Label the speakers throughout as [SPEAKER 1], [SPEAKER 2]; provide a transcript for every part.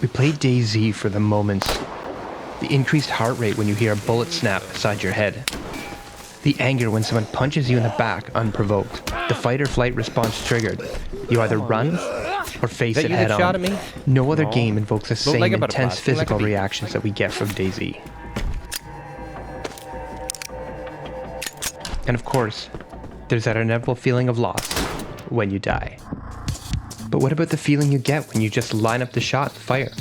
[SPEAKER 1] We played DayZ for the moments. The increased heart rate when you hear a bullet snap beside your head. The anger when someone punches you in the back unprovoked. The fight or flight response triggered. You either run or face it head on.
[SPEAKER 2] Shot at me?
[SPEAKER 1] No other game invokes the same
[SPEAKER 2] like
[SPEAKER 1] intense physical reactions that we get from DayZ. And of course, there's that inevitable feeling of loss when you die. But what about the feeling you get when you just line up the shot and fire?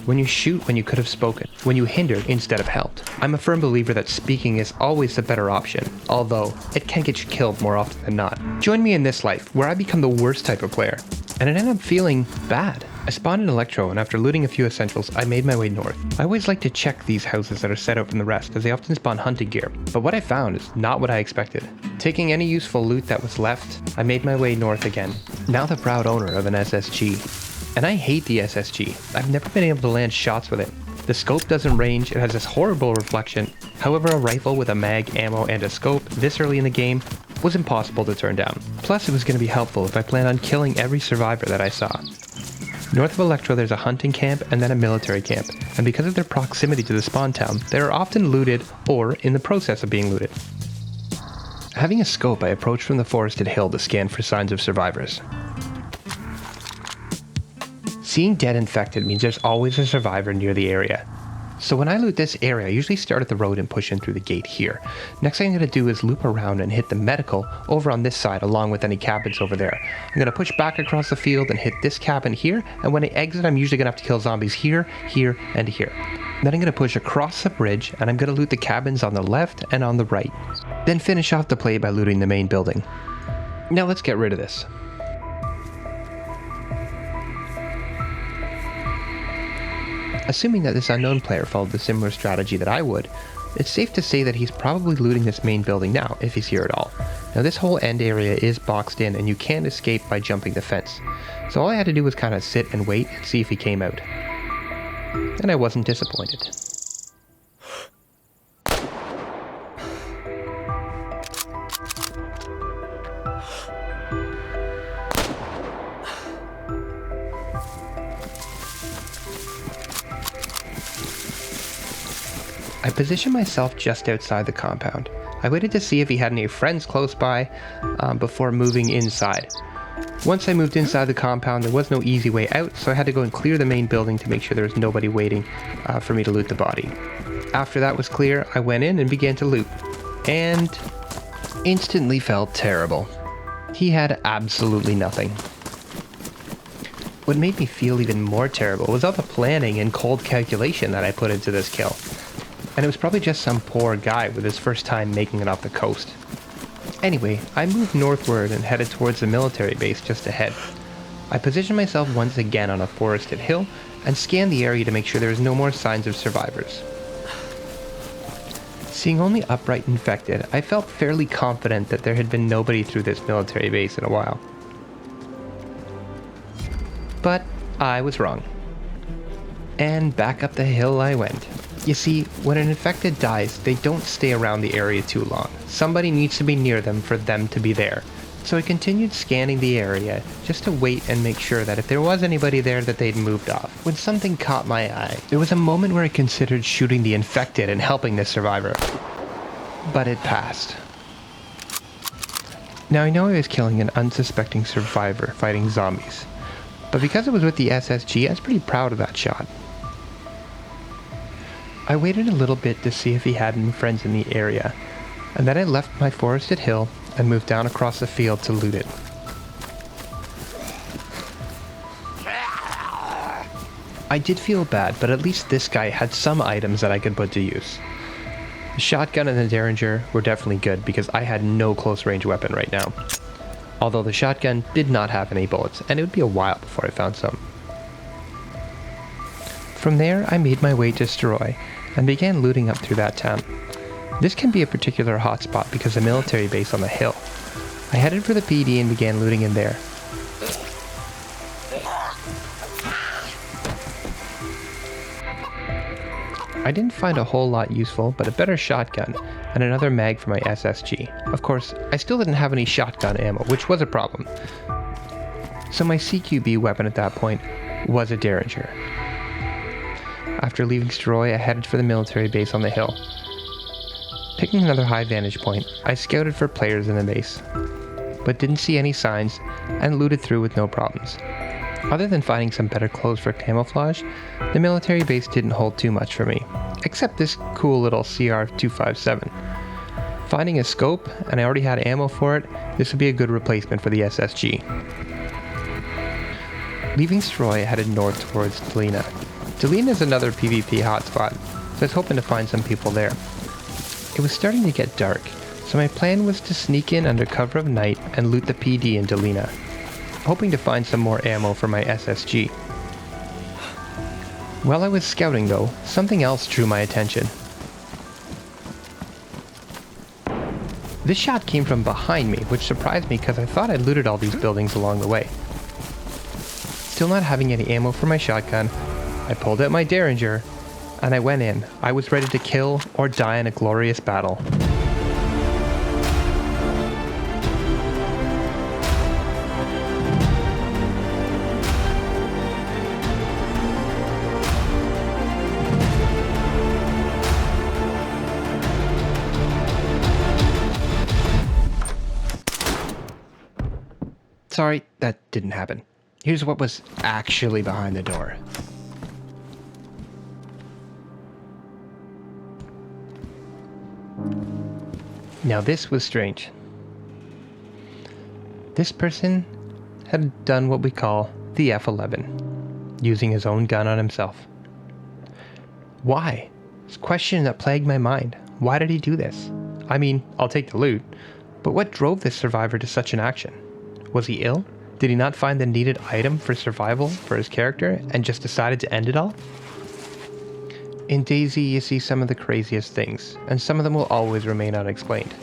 [SPEAKER 1] When you shoot when you could have spoken, when you hindered instead of helped. I'm a firm believer that speaking is always the better option, although it can get you killed more often than not. Join me in this life, where I become the worst type of player, and it ended up feeling bad. I spawned in Electro, and after looting a few essentials, I made my way north. I always like to check these houses that are set out from the rest, as they often spawn hunting gear, but what I found is not what I expected. Taking any useful loot that was left, I made my way north again, now the proud owner of an SSG. And I hate the SSG. I've never been able to land shots with it. The scope doesn't range, it has this horrible reflection. However, a rifle with a mag, ammo, and a scope this early in the game was impossible to turn down. Plus, it was going to be helpful if I planned on killing every survivor that I saw. North of Electro, there's a hunting camp and then a military camp, and because of their proximity to the spawn town, they are often looted or in the process of being looted. Having a scope, I approached from the forested hill to scan for signs of survivors. Seeing dead infected means there's always a survivor near the area. So when I loot this area, I usually start at the road and push in through the gate here. Next thing I'm going to do is loop around and hit the medical over on this side along with any cabins over there. I'm going to push back across the field and hit this cabin here, and when I exit I'm usually going to have to kill zombies here, here, and here. Then I'm going to push across the bridge and I'm going to loot the cabins on the left and on the right. Then finish off the play by looting the main building. Now let's get rid of this. Assuming that this unknown player followed the similar strategy that I would, it's safe to say that he's probably looting this main building now, if he's here at all. Now this whole end area is boxed in and you can't escape by jumping the fence. So all I had to do was kind of sit and wait and see if he came out. And I wasn't disappointed. I positioned myself just outside the compound. I waited to see if he had any friends close by before moving inside. Once I moved inside the compound, there was no easy way out, so I had to go and clear the main building to make sure there was nobody waiting for me to loot the body. After that was clear, I went in and began to loot, and instantly felt terrible. He had absolutely nothing. What made me feel even more terrible was all the planning and cold calculation that I put into this kill. And it was probably just some poor guy with his first time making it off the coast. Anyway, I moved northward and headed towards the military base just ahead. I positioned myself once again on a forested hill and scanned the area to make sure there was no more signs of survivors. Seeing only upright infected, I felt fairly confident that there had been nobody through this military base in a while. But I was wrong. And back up the hill I went. You see, when an infected dies, they don't stay around the area too long. Somebody needs to be near them for them to be there. So I continued scanning the area, just to wait and make sure that if there was anybody there that they'd moved off. When something caught my eye, there was a moment where I considered shooting the infected and helping this survivor. But it passed. Now I know I was killing an unsuspecting survivor fighting zombies. But because it was with the SSG, I was pretty proud of that shot. I waited a little bit to see if he had any friends in the area, and then I left my forested hill and moved down across the field to loot it. I did feel bad, but at least this guy had some items that I could put to use. The shotgun and the Derringer were definitely good because I had no close range weapon right now. Although the shotgun did not have any bullets, and it would be a while before I found some. From there, I made my way to Staroye and began looting up through that town. This can be a particular hotspot because of the military base on the hill. I headed for the PD and began looting in there. I didn't find a whole lot useful, but a better shotgun and another mag for my SSG. Of course, I still didn't have any shotgun ammo, which was a problem. So my CQB weapon at that point was a Derringer. After leaving Staroye, I headed for the military base on the hill. Picking another high vantage point, I scouted for players in the base, but didn't see any signs and looted through with no problems. Other than finding some better clothes for camouflage, the military base didn't hold too much for me, except this cool little CR-257. Finding a scope, and I already had ammo for it, this would be a good replacement for the SSG. Leaving Staroye, I headed north towards Dolina. Dolina is another PvP hotspot, so I was hoping to find some people there. It was starting to get dark, so my plan was to sneak in under cover of night and loot the PD in Dolina, hoping to find some more ammo for my SSG. While I was scouting though, something else drew my attention. This shot came from behind me, which surprised me because I thought I'd looted all these buildings along the way. Still not having any ammo for my shotgun, I pulled out my Derringer, and I went in. I was ready to kill or die in a glorious battle. Sorry, that didn't happen. Here's what was actually behind the door. Now this was strange. This person had done what we call the F11, using his own gun on himself. Why? It's a question that plagued my mind. Why did he do this? I mean, I'll take the loot, but what drove this survivor to such an action? Was he ill? Did he not find the needed item for survival for his character and just decided to end it all? In DayZ, you see some of the craziest things, and some of them will always remain unexplained.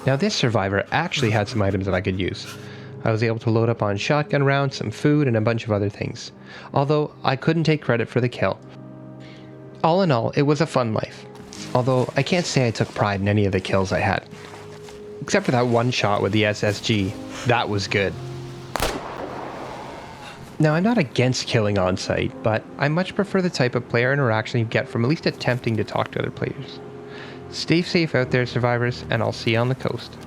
[SPEAKER 1] Now this survivor actually had some items that I could use. I was able to load up on shotgun rounds, some food, and a bunch of other things, although I couldn't take credit for the kill. All in all, it was a fun life, although I can't say I took pride in any of the kills I had. Except for that one shot with the SSG, that was good. Now, I'm not against killing on site, but I much prefer the type of player interaction you get from at least attempting to talk to other players. Stay safe out there, survivors, and I'll see you on the coast.